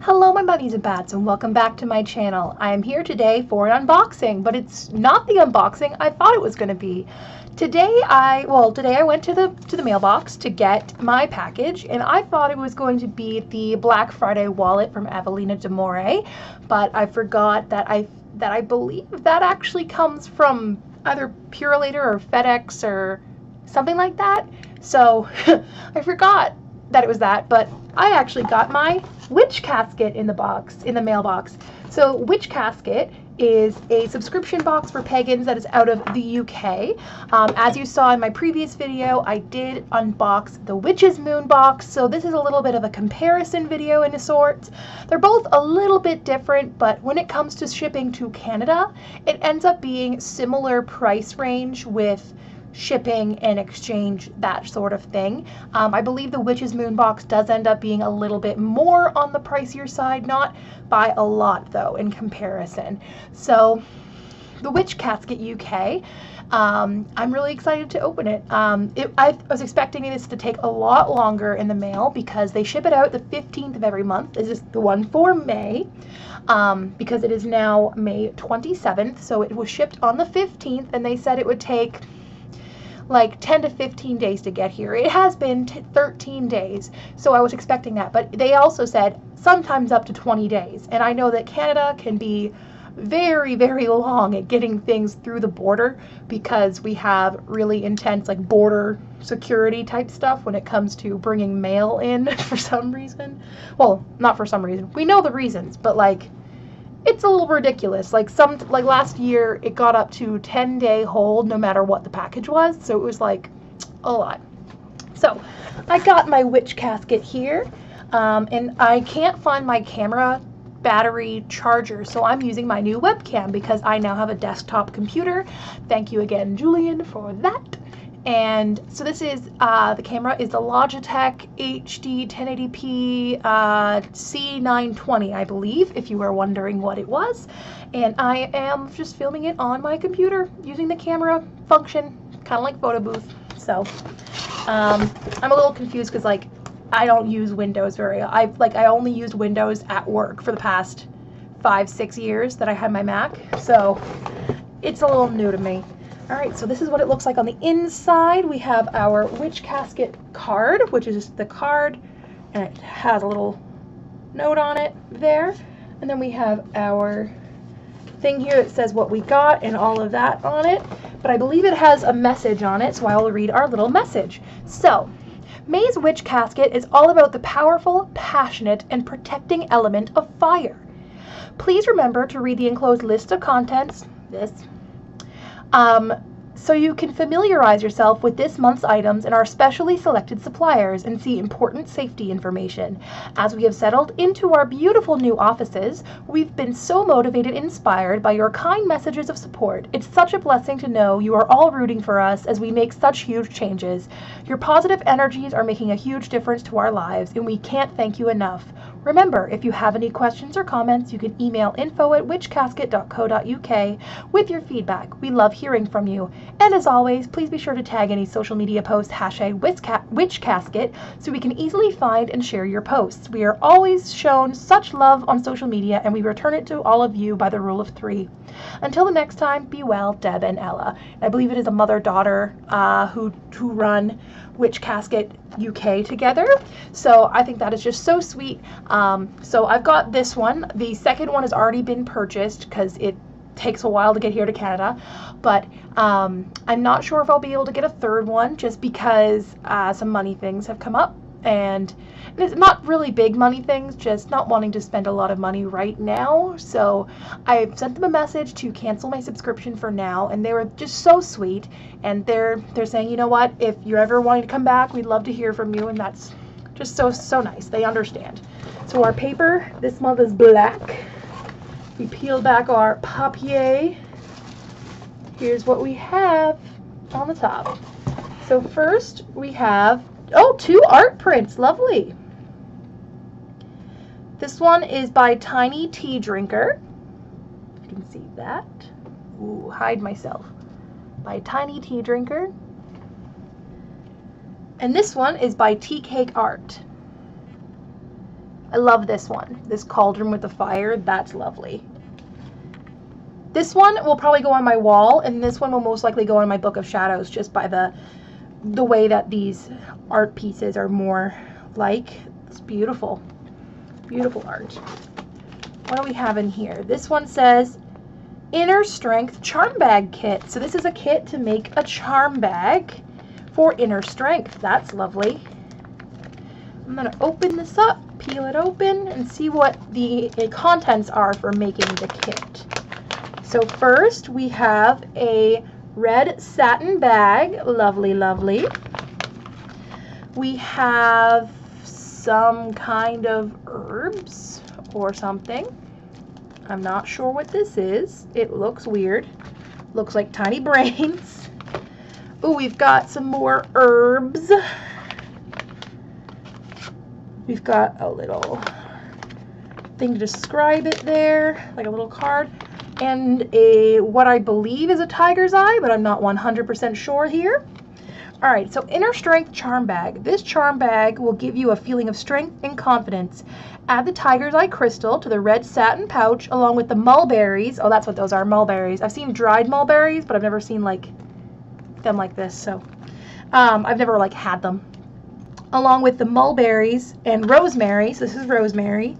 Hello my bunnies and bats, and welcome back to my channel. I am here today for an unboxing, but it's not the unboxing I thought it was going to be. Today I went to the mailbox to get my package, and I thought it was going to be the Black Friday wallet from Evelina D'Amore, but I forgot that I believe that actually comes from either Purolator or FedEx or something like that. So I forgot that it was that, but I actually got my Witch Casket in the mailbox. So Witch Casket is a subscription box for pagans that is out of the UK. As you saw in my previous video, I did unbox the Witch's Moon box, so this is a little bit of a comparison video in a sort. They're both a little bit different, but when it comes to shipping to Canada, it ends up being similar price range with shipping and exchange, that sort of thing. I believe the Witch's Moon box does end up being a little bit more on the pricier side, not by a lot though in comparison. So the Witch Casket UK, I'm really excited to open it. I was expecting this to take a lot longer in the mail because they ship it out the 15th of every month. This is the one for May, because it is now May 27th, so it was shipped on the 15th, and they said it would take like 10 to 15 days to get here. It has been 13 days, so I was expecting that, but they also said sometimes up to 20 days, and I know that Canada can be very, very long at getting things through the border because we have really intense like border security type stuff when it comes to bringing mail in for some reason. Well, not for some reason. We know the reasons, but like it's a little ridiculous. Like last year, it got up to 10-day hold no matter what the package was. So it was like a lot. So I got my Witch Casket here, and I can't find my camera battery charger. So I'm using my new webcam because I now have a desktop computer. Thank you again, Julian, for that. And so this is, the camera is the Logitech HD 1080p C920, I believe, if you were wondering what it was. And I am just filming it on my computer using the camera function, kind of like photo booth. So I'm a little confused because like I don't use Windows I only used Windows at work for the past 5-6 years that I had my Mac. So it's a little new to me. Alright, so this is what it looks like on the inside. We have our Witch Casket card, which is the card, and it has a little note on it there. And then we have our thing here that says what we got and all of that on it. But I believe it has a message on it, so I will read our little message. So, May's Witch Casket is all about the powerful, passionate, and protecting element of fire. Please remember to read the enclosed list of contents, so you can familiarize yourself with this month's items and our specially selected suppliers and see important safety information. As we have settled into our beautiful new offices, we've been so motivated and inspired by your kind messages of support. It's such a blessing to know you are all rooting for us as we make such huge changes. Your positive energies are making a huge difference to our lives, and we can't thank you enough. Remember, if you have any questions or comments, you can email info@witchcasket.co.uk with your feedback. We love hearing from you. And as always, please be sure to tag any social media post #WitchCasket so we can easily find and share your posts. We are always shown such love on social media, and we return it to all of you by the rule of 3. Until the next time, be well, Deb and Ella. I believe it is a mother-daughter who run Witch Casket UK together. So I think that is just so sweet. So I've got this one. The second one has already been purchased because it takes a while to get here to Canada, but I'm not sure if I'll be able to get a third one just because some money things have come up, and it's not really big money things, just not wanting to spend a lot of money right now. So I sent them a message to cancel my subscription for now, and they were just so sweet, and they're saying, you know what, if you're ever wanting to come back, we'd love to hear from you, and that's just so nice. They understand. So our paper this month is black. We peel back our papier. Here's what we have on the top. So first we have, 2 art prints. Lovely. This one is by Tiny Tea Drinker. You can see that. Ooh, hide myself. By Tiny Tea Drinker. And this one is by Tea Cake Art. I love this one. This cauldron with the fire, that's lovely. This one will probably go on my wall, and this one will most likely go on my Book of Shadows, just by the way that these art pieces are more like. It's beautiful. Beautiful art. What do we have in here? This one says Inner Strength Charm Bag Kit. So this is a kit to make a charm bag for inner strength. That's lovely. I'm going to open this up, peel it open, and see what the contents are for making the kit. So first we have a red satin bag. Lovely, lovely. We have some kind of herbs or something. I'm not sure what this is. It looks weird. Looks like tiny brains. Oh, we've got some more herbs. We've got a little thing to describe it there, like a little card. And what I believe is a tiger's eye, but I'm not 100% sure here. Alright, so Inner Strength Charm Bag. This charm bag will give you a feeling of strength and confidence. Add the tiger's eye crystal to the red satin pouch along with the mulberries. Oh, that's what those are, mulberries. I've seen dried mulberries, but I've never seen like them like this, so I've never like had them. Along with the mulberries and rosemary. So this is rosemary.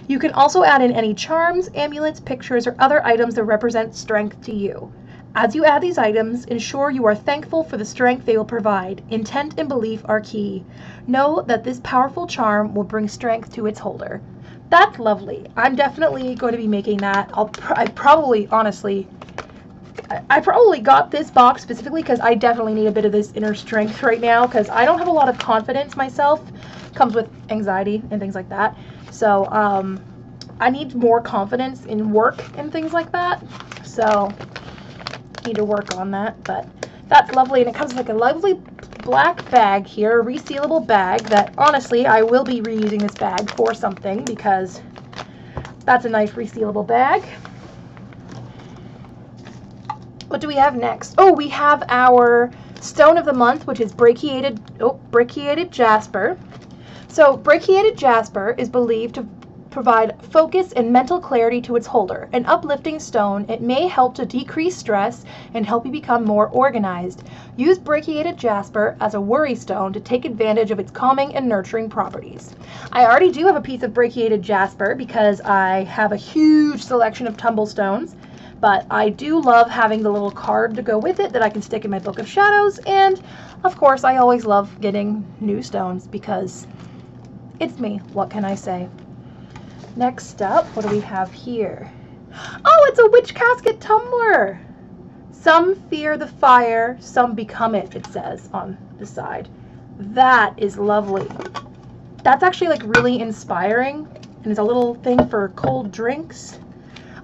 You can also add in any charms, amulets, pictures, or other items that represent strength to you. As you add these items, ensure you are thankful for the strength they will provide. Intent and belief are key. Know that this powerful charm will bring strength to its holder. That's lovely. I'm definitely going to be making that. I probably got this box specifically because I definitely need a bit of this inner strength right now, because I don't have a lot of confidence myself. Comes with anxiety and things like that. So I need more confidence in work and things like that. So need to work on that, but that's lovely. And it comes with like a lovely black bag here, a resealable bag that honestly I will be reusing this bag for something, because that's a nice resealable bag. What do we have next? Oh, we have our stone of the month, which is brachiated jasper. So brachiated jasper is believed to provide focus and mental clarity to its holder. An uplifting stone, it may help to decrease stress and help you become more organized. Use brachiated jasper as a worry stone to take advantage of its calming and nurturing properties. I already do have a piece of brachiated jasper because I have a huge selection of tumble stones, but I do love having the little card to go with it that I can stick in my Book of Shadows, and of course I always love getting new stones because it's me. What can I say? Next up, what do we have here? Oh, it's a Witch Casket tumbler! Some fear the fire, some become it, it says on the side. That is lovely. That's actually like really inspiring, and it's a little thing for cold drinks.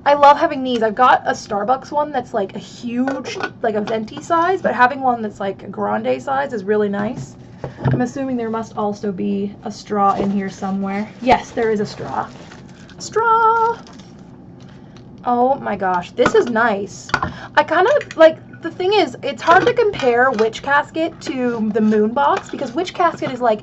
I love having these. I've got a Starbucks one that's like a huge, like a venti size, but having one that's like a grande size is really nice. I'm assuming there must also be a straw in here somewhere. Yes, there is a straw. Straw! Oh my gosh, this is nice. I kind of, like, the thing is, it's hard to compare Witch Casket to the Moon Box, because Witch Casket is like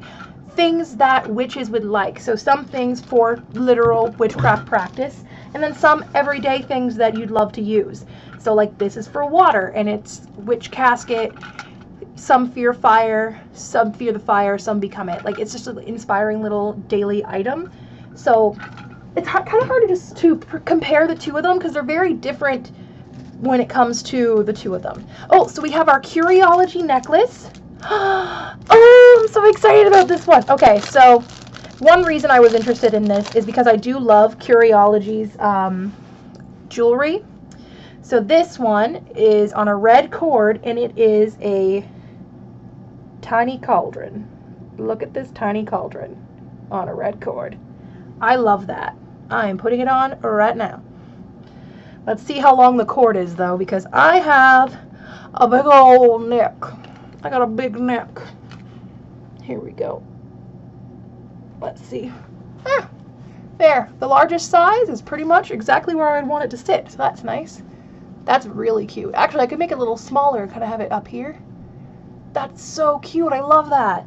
things that witches would like. So some things for literal witchcraft practice, and then some everyday things that you'd love to use. So like this is for water, and it's Witch Casket. Some fear fire, some fear the fire, some become it. Like, it's just an inspiring little daily item. So it's kind of hard to just compare the two of them, because they're very different when it comes to the two of them. Oh, so we have our Curiology necklace. Oh, I'm so excited about this one. Okay, so one reason I was interested in this is because I do love Curiology's jewelry. So this one is on a red cord, and it is a tiny cauldron. Look at this tiny cauldron on a red cord. I love that. I am putting it on right now. Let's see how long the cord is though, because I have a big old neck. I got a big neck. Here we go. Let's see. Ah, there. The largest size is pretty much exactly where I'd want it to sit, so that's nice. That's really cute. Actually, I could make it a little smaller and kind of have it up here. That's so cute. I love that.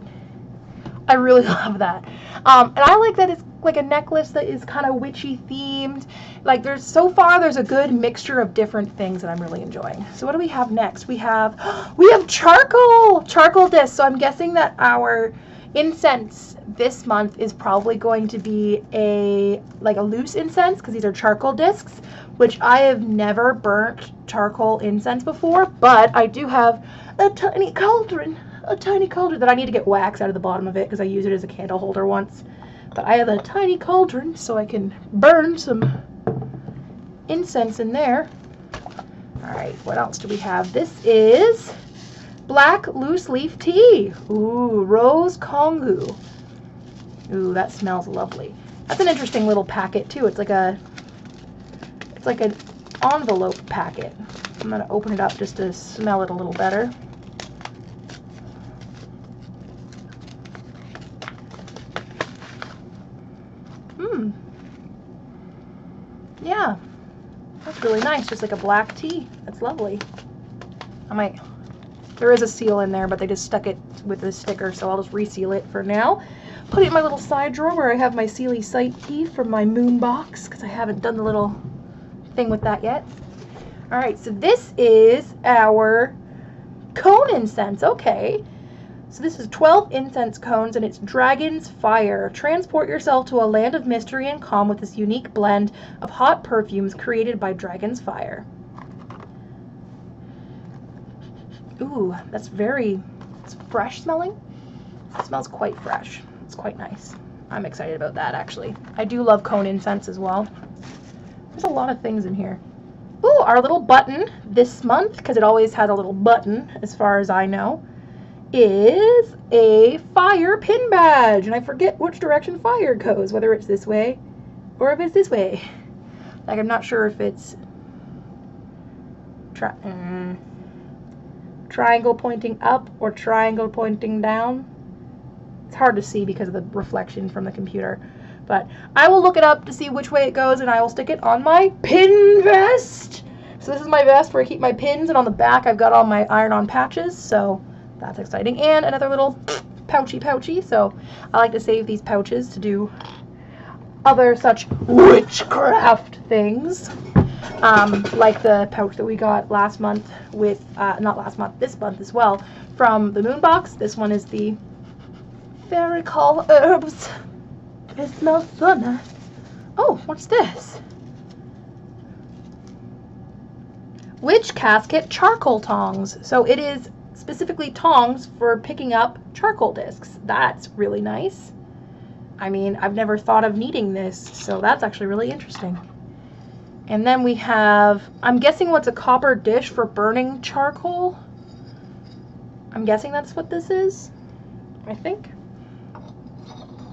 I really love that. And I like that it's like a necklace that is kind of witchy themed. Like so far there's a good mixture of different things that I'm really enjoying. So what do we have next? We have charcoal discs. So I'm guessing that our incense this month is probably going to be a loose incense, because these are charcoal discs, which I have never burnt charcoal incense before, but I do have a tiny cauldron that I need to get wax out of the bottom of it because I used it as a candle holder once. But I have a tiny cauldron so I can burn some incense in there. Alright, what else do we have? This is black loose leaf tea. Ooh, rose kongu. Ooh, that smells lovely. That's an interesting little packet too. It's like an envelope packet. I'm going to open it up just to smell it a little better. Yeah, that's really nice, just like a black tea. That's lovely. There is a seal in there, but they just stuck it with a sticker, so I'll just reseal it for now. Put it in my little side drawer where I have my Sealy Sight key from my moon box, because I haven't done the little thing with that yet. Alright, so this is our cone incense. Okay. So this is 12 incense cones, and it's Dragon's Fire. Transport yourself to a land of mystery and calm with this unique blend of hot perfumes created by Dragon's Fire. Ooh, it's fresh smelling. It smells quite fresh. It's quite nice. I'm excited about that, actually. I do love cone incense as well. There's a lot of things in here. Ooh, our little button this month, because it always has a little button as far as I know, is a fire pin badge, and I forget which direction fire goes, whether it's this way or if it's this way. Like, I'm not sure if it's triangle pointing up or triangle pointing down. It's hard to see because of the reflection from the computer, but I will look it up to see which way it goes, and I will stick it on my pin vest. So this is my vest where I keep my pins, and on the back I've got all my iron-on patches, so that's exciting. And another little pouchy, so I like to save these pouches to do other such witchcraft things. Like the pouch that we got last month with, this month as well, from the moon box. This one is the Fairy Call Herbs. It smells so nice. Oh, what's this? Witch Casket charcoal tongs. So it is specifically tongs for picking up charcoal discs. That's really nice. I mean, I've never thought of needing this, so that's actually really interesting. And then we have, I'm guessing what's a copper dish for burning charcoal. I'm guessing that's what this is. I think.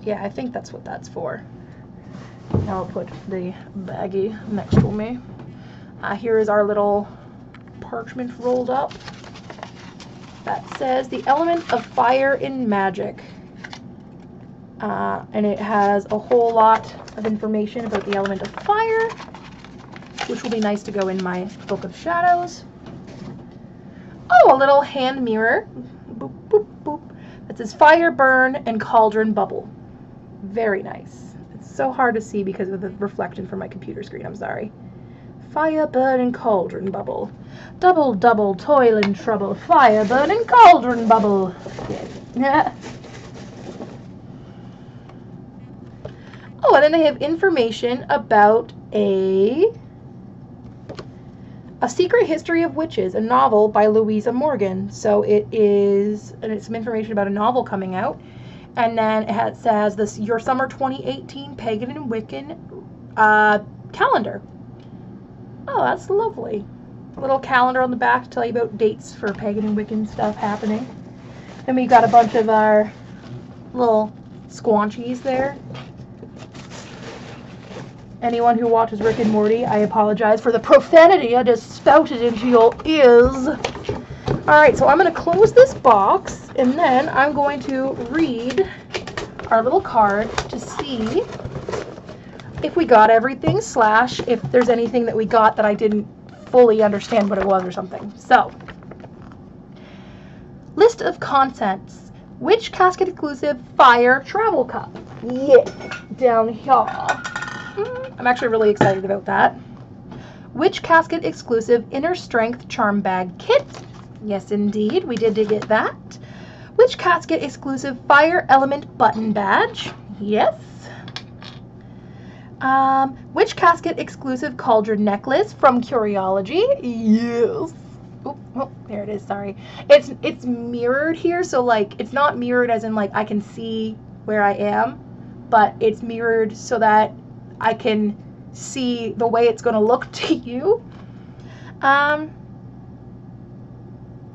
Yeah, I think that's what that's for. Now I'll put the baggie next to me. Here is our little parchment rolled up. That says the element of fire in magic. And it has a whole lot of information about the element of fire, which will be nice to go in my book of shadows. Oh, a little hand mirror. Boop, boop, boop. That says fire, burn, and cauldron bubble. Very nice. It's so hard to see because of the reflection from my computer screen. I'm sorry. Fire, burn, and cauldron bubble. Double, double, toil and trouble. Fire, burn, and cauldron bubble. Yeah. Oh, and then they have information about a Secret History of Witches, a novel by Louisa Morgan. So it is, and it's some information about a novel coming out. And then it says this, your summer 2018 Pagan and Wiccan calendar. Oh, that's lovely. A little calendar on the back to tell you about dates for Pagan and Wiccan stuff happening. Then we got a bunch of our little squanchies there. Anyone who watches Rick and Morty, I apologize for the profanity I just spouted into your ears. Alright, so I'm going to close this box, and then I'm going to read our little card to see if we got everything, / if there's anything that we got that I didn't fully understand what it was or something. So, list of contents. Witch Casket exclusive fire travel cup. Yeah, down here. I'm actually really excited about that. Witch Casket exclusive inner strength charm bag kit. Yes, indeed, we did get that. Witch Casket exclusive fire element button badge. Yes. Witch Casket exclusive cauldron necklace from Curiology. Yes. Oh, there it is, sorry. It's mirrored here, so like it's not mirrored as in like I can see where I am, but it's mirrored so that I can see the way it's going to look to you.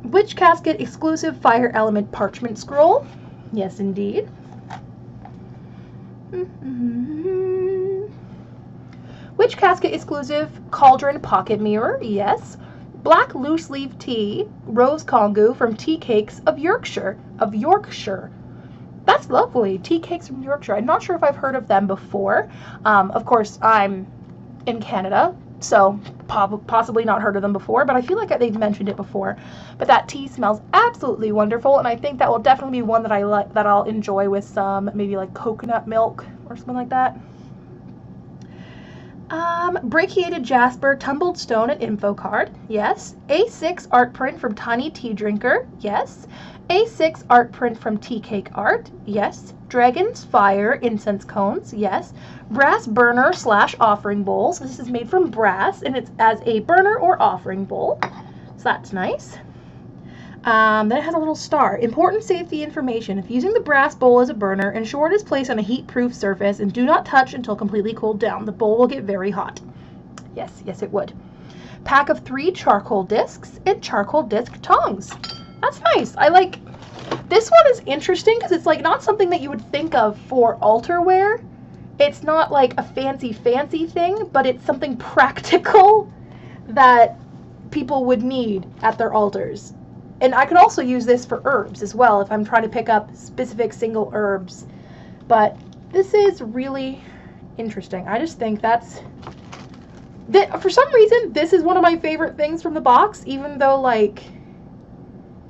Witch Casket exclusive fire element parchment scroll. Yes, indeed. Witch Casket exclusive cauldron pocket mirror. Yes. Black loose leaf tea, rose Congo from Tea Cakes of Yorkshire. That's lovely. Tea Cakes from Yorkshire. I'm not sure if I've heard of them before. Of course, I'm in Canada, so possibly not heard of them before, but I feel like they've mentioned it before. But that tea smells absolutely wonderful, and I think that will definitely be one that I'll enjoy with some maybe like coconut milk or something like that. Brachiated Jasper, Tumbled Stone and Info Card. Yes. A6 art print from Tiny Tea Drinker. Yes. A6 art print from Tea Cake Art. Yes. Dragon's Fire Incense Cones. Yes. Brass burner / offering bowls. This is made from brass and it's as a burner or offering bowl. So that's nice. Then it has a little star. Important safety information. If using the brass bowl as a burner, ensure it is placed on a heat-proof surface and do not touch until completely cooled down. The bowl will get very hot. Yes, it would. Pack of 3 charcoal discs and charcoal disc tongs. That's nice. I like this one. Is interesting because it's like not something that you would think of for altar wear. It's not like a fancy thing, but it's something practical that people would need at their altars. And I could also use this for herbs as well if I'm trying to pick up specific single herbs. But this is really interesting. I just think for some reason, this is one of my favorite things from the box, even though like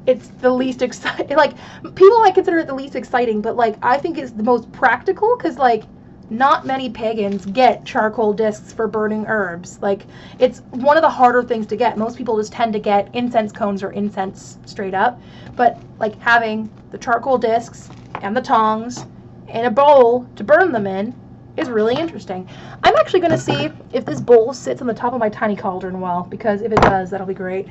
it's the least exciting. Like people might consider it the least exciting, but like I think it's the most practical because like not many pagans get charcoal discs for burning herbs. Like it's one of the harder things to get. Most people just tend to get incense cones or incense straight up, but like having the charcoal discs and the tongs and a bowl to burn them in is really interesting. I'm actually going to see if this bowl sits on the top of my tiny cauldron well, because if it does, that'll be great.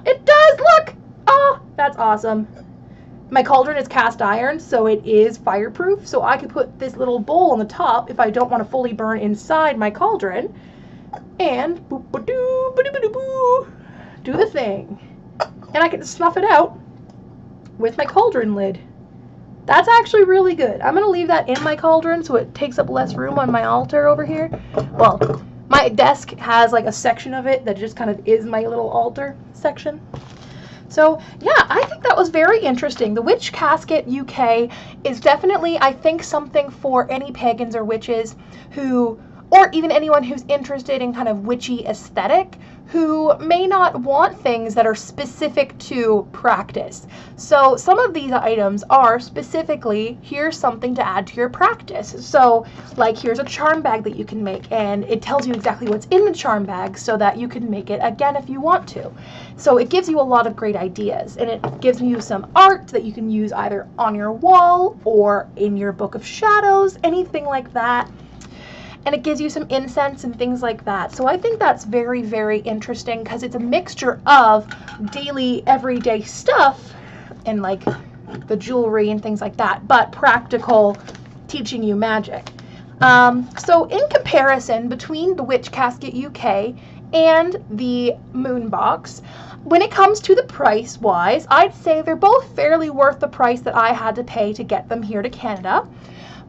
It does! Look! Oh, that's awesome. My cauldron is cast iron, so it is fireproof, so I could put this little bowl on the top if I don't want to fully burn inside my cauldron, and boop-ba-doo, do the thing. And I can snuff it out with my cauldron lid. That's actually really good. I'm going to leave that in my cauldron so it takes up less room on my altar over here. Well, my desk has like a section of it that just kind of is my little altar section. So yeah, I think that was very interesting. The Witch Casket UK is definitely, I think, something for any pagans or witches who, or even anyone who's interested in kind of witchy aesthetic, who may not want things that are specific to practice. So some of these items are specifically, here's something to add to your practice. So like here's a charm bag that you can make, and it tells you exactly what's in the charm bag so that you can make it again if you want to. So it gives you a lot of great ideas, and it gives you some art that you can use either on your wall or in your book of shadows, anything like that. And it gives you some incense and things like that. So I think that's very, very interesting because it's a mixture of daily, everyday stuff and like the jewelry and things like that, but practical, teaching you magic. So in comparison between the Witch Casket UK and the Moon Box, when it comes to the price-wise, I'd say they're both fairly worth the price that I had to pay to get them here to Canada.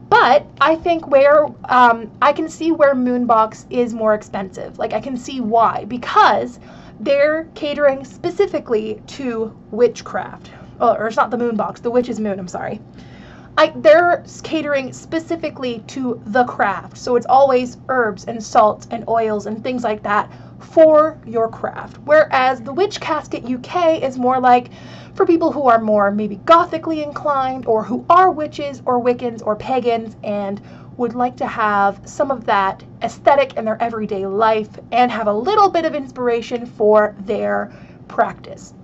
But I think where I can see where Moonbox is more expensive. Like I can see why, because they're catering specifically to witchcraft. Or it's not the Moonbox, the Witch's Moon, I'm sorry. They're catering specifically to the craft. So it's always herbs and salts and oils and things like that for your craft. Whereas the Witch Casket UK is more like for people who are more maybe gothically inclined, or who are witches or Wiccans or pagans and would like to have some of that aesthetic in their everyday life and have a little bit of inspiration for their practice.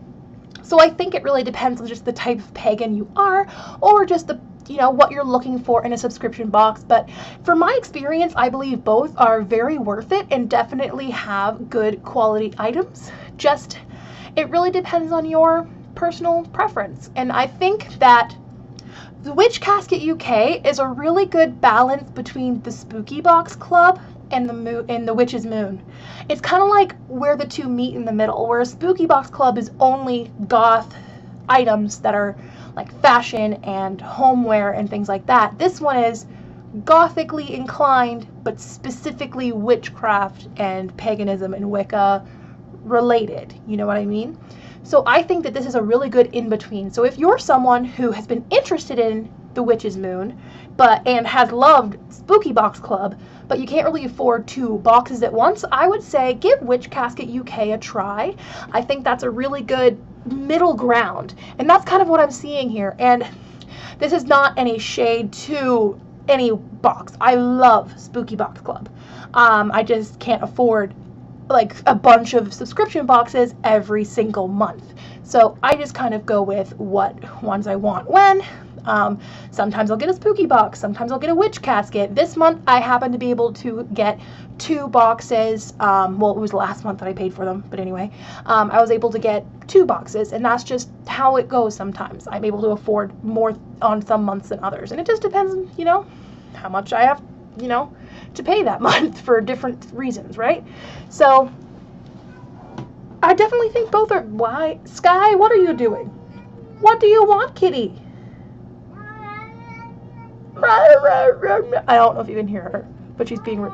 So I think it really depends on just the type of pagan you are, or just the what you're looking for in a subscription box. But from my experience, I believe both are very worth it and definitely have good quality items. Just, it really depends on your personal preference. And I think that the Witch Casket UK is a really good balance between the Spooky Box Club and the Witch's Moon. It's kind of like where the two meet in the middle, where a Spooky Box Club is only goth items that are like fashion and homeware and things like that. This one is gothically inclined, but specifically witchcraft and paganism and Wicca related. You know what I mean? So I think that this is a really good in-between. So if you're someone who has been interested in the Witch's Moon, and has loved Spooky Box Club, but you can't really afford 2 boxes at once, I would say give Witch Casket UK a try. I think that's a really good middle ground, and that's kind of what I'm seeing here. And this is not any shade to any box. I love Spooky Box Club. I just can't afford like a bunch of subscription boxes every single month. So I just kind of go with what ones I want when. Sometimes I'll get a spooky box, sometimes I'll get a Witch Casket. This month I happened to be able to get 2 boxes. Well, it was last month that I paid for them, but anyway, I was able to get 2 boxes, and that's just how it goes sometimes. I'm able to afford more on some months than others, and it just depends, how much I have, to pay that month for different reasons, right? So I definitely think both are. Why, Sky, what are you doing? What do you want, kitty? I don't know if you can hear her, but she's being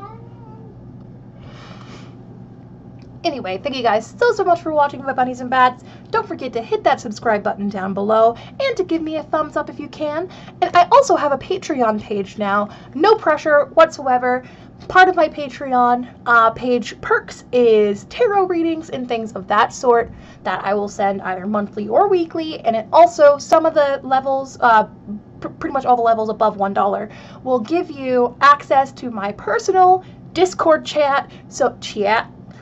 Anyway, thank you guys so much for watching my bunnies and bats. Don't forget to hit that subscribe button down below and to give me a thumbs up if you can. And I also have a Patreon page now. No pressure whatsoever. Part of my Patreon page perks is tarot readings and things of that sort that I will send either monthly or weekly. And it also, some of the levels, pretty much all the levels above $1, will give you access to my personal Discord chat,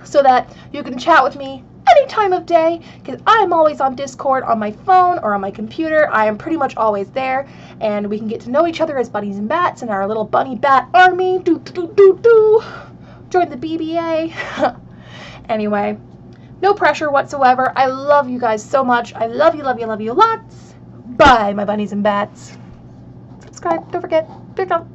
so that you can chat with me any time of day, because I'm always on Discord on my phone or on my computer. I am pretty much always there, and we can get to know each other as bunnies and bats in our little bunny bat army. Join the BBA. Anyway, no pressure whatsoever. I love you guys so much. I love you, love you, love you lots. Bye, my bunnies and bats. Subscribe, don't forget. Pick up.